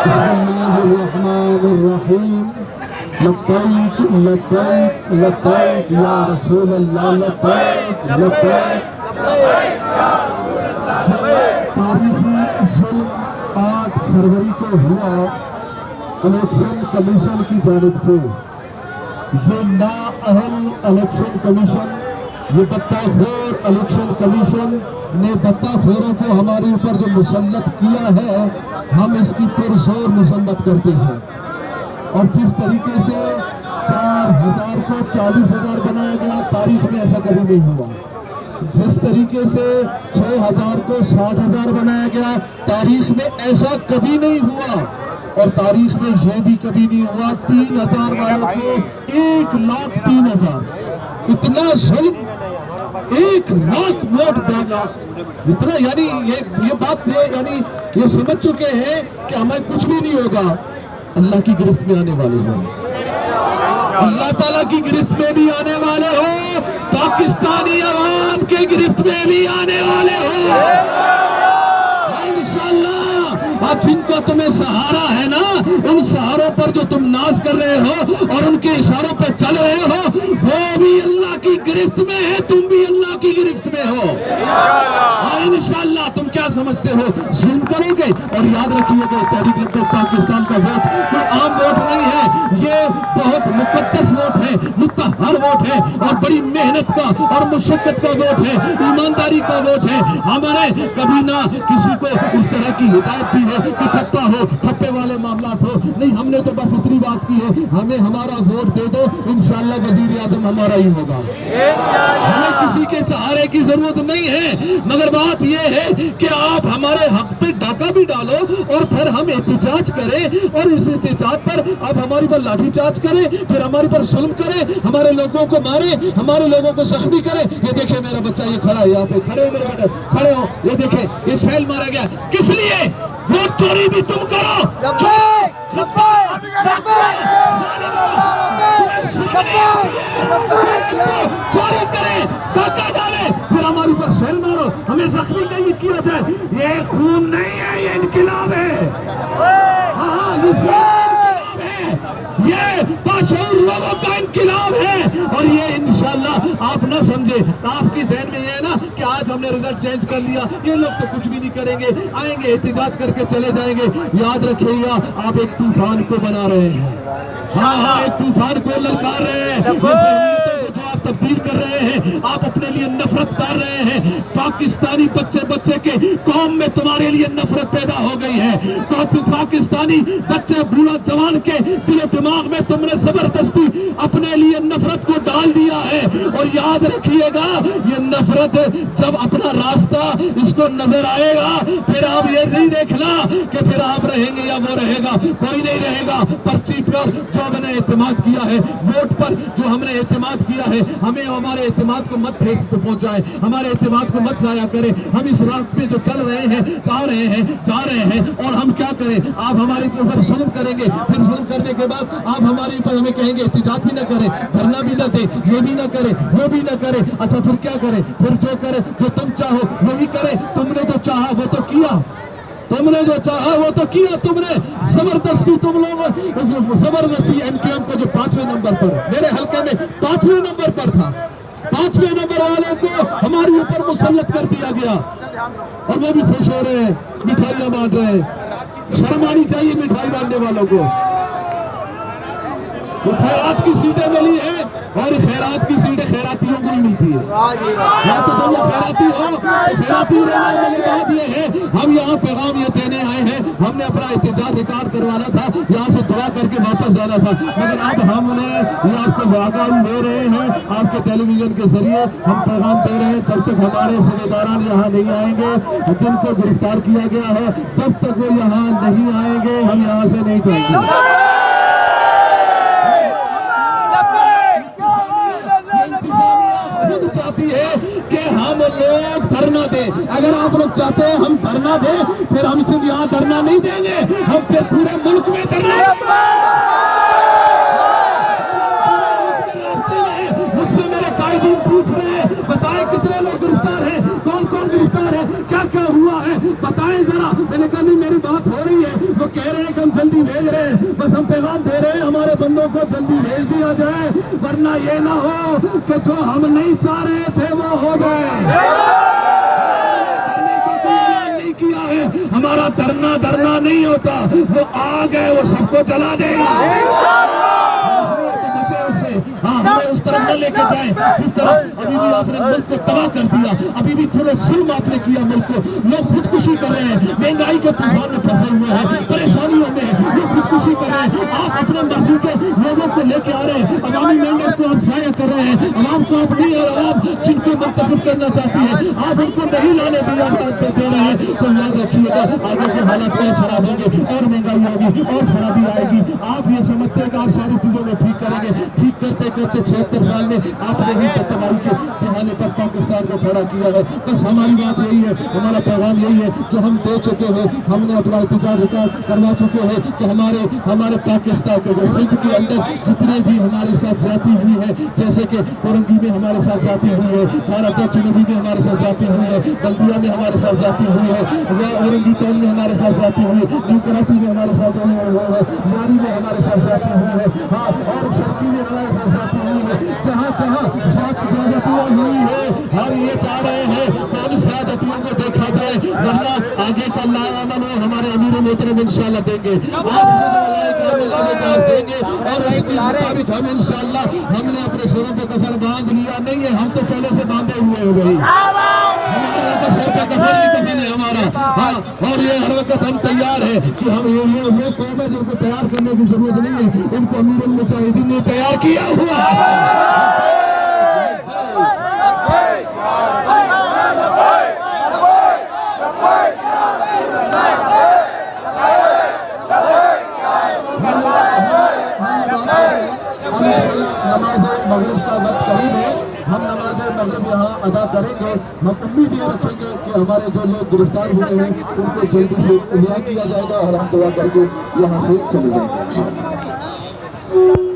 बिस्मिल्लाहिर्रहमानिर्रहीम। लब्बैक लब्बैक लब्बैक या रसूल अल्लाह, लब्बैक लब्बैक। तारीखी जुल्म 8 फरवरी को हुआ इलेक्शन कमीशन की जानिब से। ये नाअहल इलेक्शन कमीशन, ये बत्ताखोर इलेक्शन कमीशन ने बत्ताखोरों को हमारे ऊपर जो मुसल्लत किया है, हम इसकी पुरजोर मजम्मत करते हैं। और जिस तरीके से 4000 को 40,000 बनाया गया, तारीख में ऐसा कभी नहीं हुआ। जिस तरीके से 6000 को 60,000 बनाया गया, तारीख में ऐसा कभी नहीं हुआ। और तारीख में यह भी कभी नहीं हुआ 3000 वालों को 1,03,000। इतना जुल्म, 1,00,000 वोट देना, इतना, यानी ये बात यानी ये समझ चुके हैं कि हमें कुछ भी नहीं होगा। अल्लाह की गिरफ्त में आने वाले हो, अल्लाह ताला की गिरफ्त में भी आने वाले हो, पाकिस्तानी अवाम के गिरफ्त में भी आने वाले हो इंशाअल्लाह। आज जिनको तुम्हें सहारा है ना, उन सहारों पर जो तुम नाज कर रहे हो और उनके इशारों पर चल रहे हो, वो भी अल्लाह की गिरफ्त में है, तुम भी अल्लाह की गिरफ्त में हो इंशाअल्लाह। तुम क्या समझते हो, जुल्म करोगे? और याद रखिएगा, तहरीक लब्बैक पाकिस्तान का वोट कोई आम वोट नहीं है, ये बहुत मुकद्दस वोट है, मुत्तहर वोट है और बड़ी मेहनत का और मुशक्कत का वोट है, ईमानदारी का वोट है। हमारे कभी ना किसी को इस तरह की हिदायत दी है कि ठप्पा हो, ठप्पे वाले मामलात हो, नहीं। हमने तो बस इतनी बात की है, हमें हमारा वोट दे दो, इंशाअल्लाह वजीर आजम हमारा ही होगा। हमें किसी के सहारे की जरूरत नहीं है, मगर बात यह है कि आप हमारे हक पे डाका भी डालो और फिर हम एहतिजाज करें, और इस एहतिजाज पर आप हमारी पर लाठीचार्ज करें, फिर हमारी पर जुल्म करें, हमारे लोगों को मारे, हमारे लोगों को जख्मी करें। ये देखे मेरा बच्चा, ये खड़ा है यहाँ पे, खड़े हो मेरे बेटे, खड़े हो, ये देखे ये फैल मारा गया। किस लिए? वोट चोरी भी तुम करो, चोरी करें, डाका डाले, फिर हमारे ऊपर सेल मारो, हमें जख्मी नहीं किया जाए। ये खून नहीं है, ये इनकलाब है। हाँ, ये इनकलाब है, ये बाशऊर लोगों का इनकलाब है। और ये इंशाअल्लाह आप ना समझे, आपकी ज़हन में ये है ना कि आज हमने रिजल्ट चेंज कर लिया, ये लोग तो कुछ भी नहीं करेंगे, आएंगे एहतिजाज करके चले जाएंगे। याद रखिएगा, आप एक तूफान को बना रहे हैं। हाँ, एक तूफान को ललकार रहे हैं। को जो आप तब्दील कर रहे हैं, आप अपने लिए नफरत डाल रहे हैं। पाकिस्तानी बच्चे के कौम में तुम्हारे लिए नफरत पैदा हो गई है। तो पाकिस्तानी बच्चे, बूढ़ा जवान के दिल दिमाग में तुमने जबरदस्ती अपने लिए नफरत को डाल दिया है। और याद रखिएगा, ये नफरत जब अपना रास्ता इसको नजर आएगा, फिर आप ये नहीं देखना कि फिर आप रहेंगे या वो रहेगा, कोई नहीं रहेगा। पर्ची पर जो हमने एतमाद किया है, वोट पर जो हमने एतमाद किया है, हमें हमारे एतमाद को मत ठेस पहुंचाए, हमारे एतमाद को मत जाया करें। हम इस रास्ते पे जो चल रहे हैं, आ रहे हैं, जा रहे हैं, और हम क्या करें? आप हमारे ऊपर जुल्म करेंगे, फिर जुल्म करने के बाद आप हमारे ऊपर हमें कहेंगे एहतिजाज भी ना करें, धरना भी ना दे, ये भी ना करे, वो भी ना करे। अच्छा, फिर क्या करें? फिर जो करे, जो तुम चाहो वही करे। तुमने जो चाहा वो तो किया, तुमने जो चाहा वो तो किया। तुमने जबरदस्ती, तुम लोग जबरदस्ती एमकेएम को जो 5वें नंबर पर, मेरे हल्के में 5वें नंबर पर था, 5वें नंबर वाले को हमारे ऊपर मुसल्लत कर दिया गया, और वो भी खुश हो रहे हैं, मिठाइयां बांट रहे हैं। शर्म आनी चाहिए मिठाई बांटने वालों को। वो खैरात की सीटें मिली है, और खैरात की सीटें खैरातियों को ही मिलती है। या तो तुम लोग खैराती हो तो खैराती रहना। मगर बात ये है, हम यहाँ पैगाम ये देने आए हैं, हमने अपना एहतिजाज रिकॉर्ड करवाना था, यहाँ से दुआ करके वापस जाना था, मगर अब हमने ये आपको वादा दे रहे हैं, आपके टेलीविजन के जरिए हम पैगाम दे रहे हैं, जब तक हमारे जिम्मेदारान यहाँ नहीं आएंगे, जिनको गिरफ्तार किया गया है, जब तक वो यहाँ नहीं आएंगे, हम यहाँ से नहीं जाएंगे। चाहती है कि हम लोग धरना दें। अगर आप लोग चाहते हैं हम धरना दें, फिर हम सिर्फ यहाँ धरना नहीं देंगे, हम फिर पूरे मुल्क में धरना देंगे। मुझसे मेरे कायदीन पूछ रहे हैं, बताएं कितने लोग गिरफ्तार हैं, कौन कौन गिरफ्तार है, क्या क्या हुआ है, बताएं जरा। मैंने कहा नहीं मेरी बात हो रही है, वो कह रहे हैं कि हम जल्दी भेज रहे हैं, बस हम पैगाम दे रहे हैं हमारे बंदों को जल्दी भेज दिया जाए, वरना ये ना हो कि जो हम नहीं चाह रहे थे वो हो गए। नहीं किया है, हमारा धरना नहीं होता, वो आ गए वो सबको जला देगा। हाँ, हमें उस तरफ न लेके जाए जिस तरफ अभी भी आपने मुल्क को तबाह कर दिया, अभी भी थोड़ा जुल्म आपने किया मुल्क को, लोग खुदकुशी कर रहे हैं, महंगाई के तूफान में फंसे हुए हैं, परेशानियों में लोग खुदकुशी कर रहे हैं, आप अपने मर्जी के लोगों को लेके आ रहे हैं, अवामी मेंबर्स को आप जाया कर रहे हैं, अवाम को आप नहीं, और अवाम जिनको मुंतखब करना चाहती है आप उनको नहीं लाने दिया दे रहे हैं, तो याद रखिएगा आगे के हालात और खराब होंगे, और महंगाई होगी और खराबी आएगी। आप ये समझते हैं कि आप सारी चीजों में ठीक करेंगे, ठीक करते करते 76 साल में आपने ही तबाही के बहाने पर पाकिस्तान को खड़ा किया है। बस हमारी बात यही है, हमारा पैगाम यही है, जो हम दे चुके हैं, हमने अपना एहतजाज करवा चुके हैं कि हमारे पाकिस्तान के जो सिंध के अंदर जितने भी हमारे साथ ज्यादती हुई है, जैसे कि कोरंगी में हमारे साथ ज्यादती हुई है, खानापुर चुनौती में हमारे साथ ज्यादती हुई है, बल्दिया में हमारे साथ ज्यादती हुई है, औरंगी टाउन में हमारे साथ ज्यादती हुई है, न्यू कराची में हमारे साथ हुई है, यारी में हमारे साथ ज्यादती हुई है, हाँ, और शर्की में हमारे साथ ज्यादती हुई है, जहाँ ज्यादतियाँ हुई है हम ये चाह रहे हैं कि उन ज्यादतियों को देखा जाए, वरना आगे का लायामन वो हमारे अमीर मोहतरम इंशाल्लाह देंगे, आप देंगे, और उसके मुताबिक हम इंशाल्लाह, हमने अपने सिरों पे कफन बांध लिया नहीं है, हम तो पहले से बांधे हुए हो गई, हमारा तो सर का कफन ही कफन है हमारा। हाँ, और ये हर वक्त हम तैयार है कि हम ये कौम है जिनको तैयार करने की जरूरत नहीं है, इनको अमीर मुजाहिदीन ने तैयार किया हुआ है। नमाज मगरिब का वक्त करीब है, हम नमाज मगरिब यहाँ अदा करेंगे। हम उम्मीद ये रखेंगे कि हमारे जो लोग गिरफ्तार हुए हैं उनको जल्दी से रिहा किया जाएगा और हम दुआ करके यहाँ से चले जाएंगे।